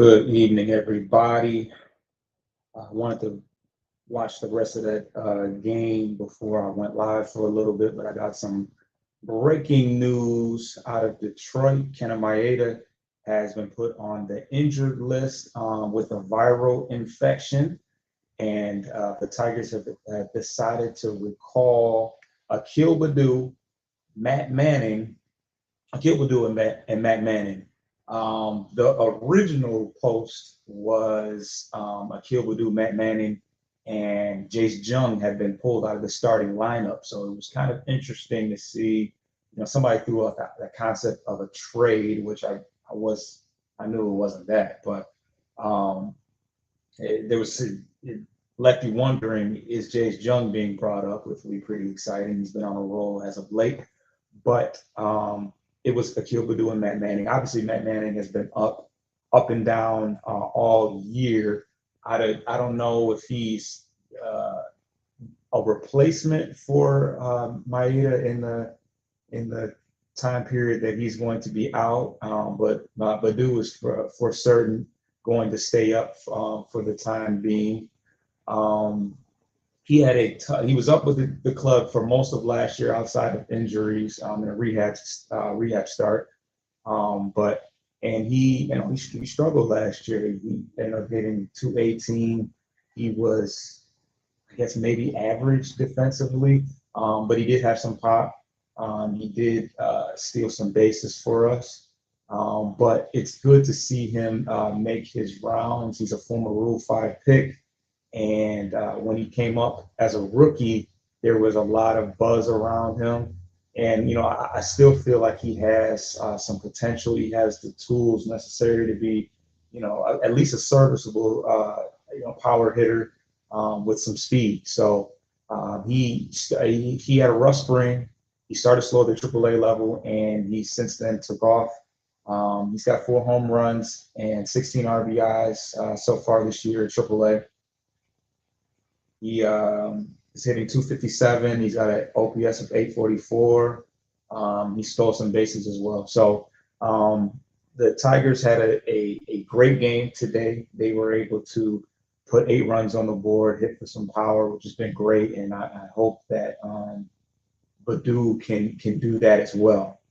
Good evening, everybody. I wanted to watch the rest of that game before I went live for a little bit, but I got some breaking news out of Detroit. Kenna Maeda has been put on the injured list with a viral infection, and the Tigers have decided to recall Akil Baddoo, Matt Manning, Akil Baddoo and Matt Manning. The original post was Akil Baddoo, Matt Manning, and Jace Jung had been pulled out of the starting lineup. So it was kind of interesting to see, somebody threw out the concept of a trade, which I knew it wasn't that, but um, it left you wondering, is Jace Jung being brought up, which would be pretty exciting. He's been on a roll as of late, but it was Akil Baddoo and Matt Manning. Obviously, Matt Manning has been up and down all year. I don't know if he's uh, a replacement for Maeda in the time period that he's going to be out, but Baddoo is for certain going to stay up for the time being. Um, he was up with the club for most of last year outside of injuries and a rehab start. But and he struggled last year. He ended up hitting 218. He was, I guess, maybe average defensively, but he did have some pop. He did steal some bases for us. But it's good to see him make his rounds. He's a former Rule 5 pick. And when he came up as a rookie, there was a lot of buzz around him. And, I still feel like he has some potential. He has the tools necessary to be, at least a serviceable, power hitter with some speed. So he had a rough spring. He started slow at the AAA level, and he since then took off. He's got 4 home runs and 16 RBIs so far this year at AAA. He is hitting 257. He's got an OPS of 844. He stole some bases as well. So the Tigers had a great game today. They were able to put 8 runs on the board, hit for some power, which has been great. And I hope that Baddoo can do that as well.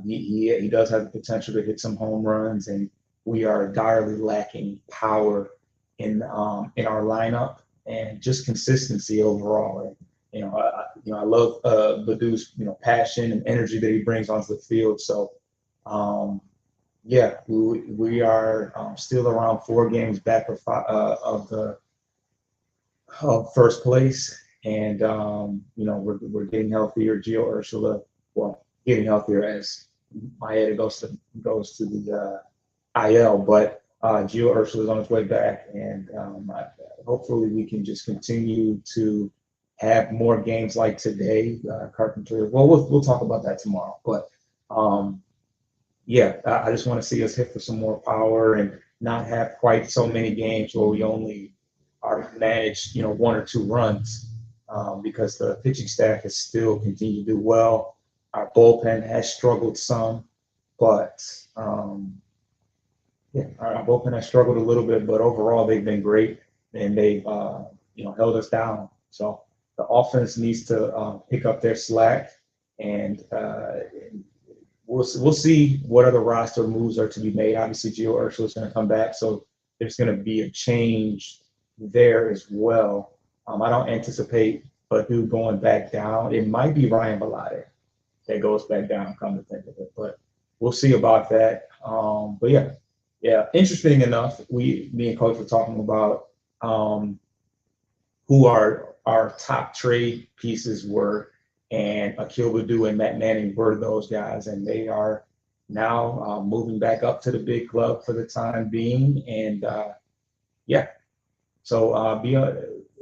He does have the potential to hit some home runs, and we are direly lacking power in our lineup and just consistency overall. And, I love Baddoo's passion and energy that he brings onto the field. So yeah, we are still around 4 games back of the first place, and we're getting healthier. Gio Ursula, well, getting healthier as Maeda goes to the IL, but Gio Ursula is on his way back, and hopefully we can just continue to have more games like today. Carpenter, well, we'll talk about that tomorrow, but yeah, I just want to see us hit for some more power and not have quite so many games where we only are managed, 1 or 2 runs, because the pitching staff has still continued to do well. Our bullpen has struggled some, but yeah, our bullpen has struggled a little bit, but overall they've been great, and they've held us down. So the offense needs to pick up their slack, and we'll see what other roster moves are to be made. Obviously, Gio Ursula is going to come back, so there's going to be a change there as well. I don't anticipate Baddoo going back down. It might be Ryan Bellotti that goes back down, come to think of it, but we'll see about that. But yeah, interesting enough, me and Coach were talking about who our top trade pieces were, and Akil Baddoo and Matt Manning were those guys, and they are now moving back up to the big club for the time being. And yeah, so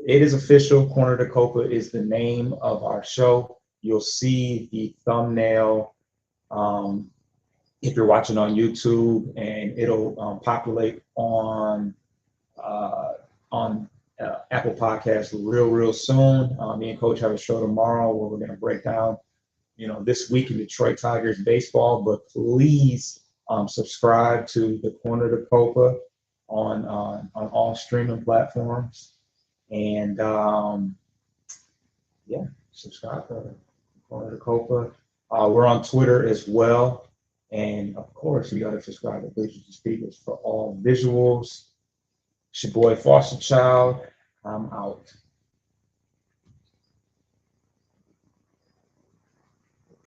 it is official. Corner to Copa is the name of our show. You'll see the thumbnail if you're watching on YouTube, and it'll populate on Apple Podcasts real soon. Me and Coach have a show tomorrow where we're going to break down, this week in Detroit Tigers baseball. But please subscribe to the Corner to Copa. on all streaming platforms. And yeah, subscribe to Corner the Copa. We're on Twitter as well. And of course, you got to subscribe to Visual Speakers for all visuals. It's your boy Foster Child. I'm out.